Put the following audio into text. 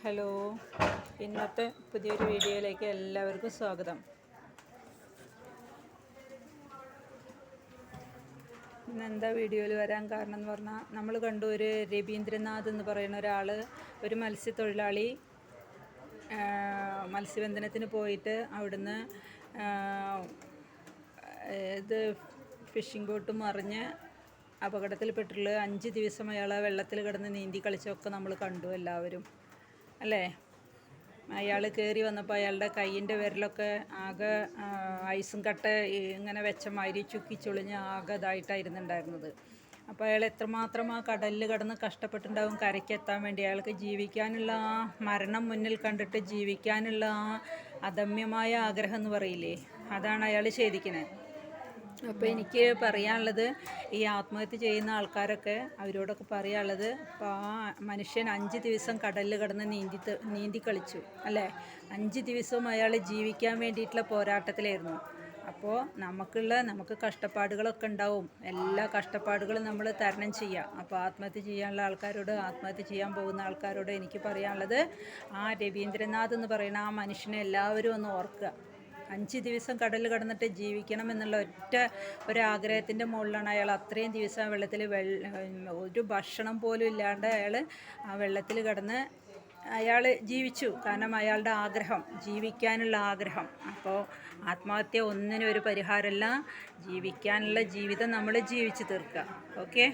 Hello, ഇന്നത്തെ പുതിയൊരു വീഡിയോയിലേക്ക് എല്ലാവർക്കും സ്വാഗതം. ഇന്നെന്താ വീഡിയോയിൽ വരാൻ കാരണം എന്ന് പറഞ്ഞാൽ, നമ്മൾ കണ്ടു ഒരു രവീന്ദ്രനാഥ് എന്ന് പറയുന്ന ഒരാൾ, ഒരു മത്സ്യത്തൊഴിലാളി മത്സ്യബന്ധനത്തിന് പോയിട്ട് അവിടുന്ന് ഇത് ഫിഷിംഗ് ബോട്ട് മറിഞ്ഞ് അപകടത്തിൽപ്പെട്ടിട്ടുള്ള 5 ദിവസം അയാൾ വെള്ളത്തിൽ കിടന്ന് നീന്തി കളിച്ചൊക്കെ നമ്മൾ കണ്ടു എല്ലാവരും അല്ലേ. അയാൾ കയറി വന്നപ്പോൾ അയാളുടെ കയ്യിൻ്റെ വിരലൊക്കെ ആകെ ഐസും കട്ട ഇങ്ങനെ വെച്ച മാതിരി ചുക്കിച്ചൊളിഞ്ഞ് ആകെ ഇതായിട്ടായിരുന്നുണ്ടായിരുന്നത്. അപ്പോൾ അയാൾ എത്രമാത്രം ആ കടലിൽ കിടന്ന് കഷ്ടപ്പെട്ടുണ്ടാവും കരയ്ക്കെത്താൻ വേണ്ടി. അയാൾക്ക് ജീവിക്കാനുള്ള ആ മരണം മുന്നിൽ കണ്ടിട്ട് ജീവിക്കാനുള്ള ആ അദമ്യമായ ആഗ്രഹം എന്ന് പറയില്ലേ, അതാണ് അയാൾ ചെയ്തിരിക്കുന്നത്. അപ്പോൾ എനിക്ക് പറയാനുള്ളത്, ഈ ആത്മഹത്യ ചെയ്യുന്ന ആൾക്കാരൊക്കെ അവരോടൊക്കെ പറയാനുള്ളത്, ഇപ്പോൾ ആ മനുഷ്യൻ 5 ദിവസം കടലിൽ കിടന്ന് നീന്തി കളിച്ചു അല്ലേ. 5 ദിവസവും അയാൾ ജീവിക്കാൻ വേണ്ടിയിട്ടുള്ള പോരാട്ടത്തിലായിരുന്നു. അപ്പോൾ നമുക്ക് കഷ്ടപ്പാടുകളൊക്കെ ഉണ്ടാവും. എല്ലാ കഷ്ടപ്പാടുകളും നമ്മൾ തരണം ചെയ്യുക. അപ്പോൾ ആത്മഹത്യ ചെയ്യാനുള്ള ആൾക്കാരോട്, ആത്മഹത്യ ചെയ്യാൻ പോകുന്ന ആൾക്കാരോട് എനിക്ക് പറയാനുള്ളത്, ആ രവീന്ദ്രനാഥ് എന്ന് പറയുന്ന ആ മനുഷ്യനെ എല്ലാവരും ഒന്ന് ഓർക്കുക. 5 ദിവസം കടലിൽ കിടന്നിട്ട് ജീവിക്കണം എന്നുള്ള ഒരാഗ്രഹത്തിൻ്റെ മുകളിലാണ് അയാൾ അത്രയും ദിവസം വെള്ളത്തിൽ ഒരു ഭക്ഷണം പോലും ഇല്ലാണ്ട് അയാൾ ആ വെള്ളത്തിൽ കിടന്ന് അയാൾ ജീവിച്ചു. കാരണം അയാളുടെ ആഗ്രഹം, ജീവിക്കാനുള്ള ആഗ്രഹം. അപ്പോൾ ആത്മഹത്യ ഒന്നിനും ഒരു പരിഹാരമല്ല. ജീവിക്കാനുള്ള ജീവിതം നമ്മൾ ജീവിച്ചു തീർക്കുക. ഓക്കെ.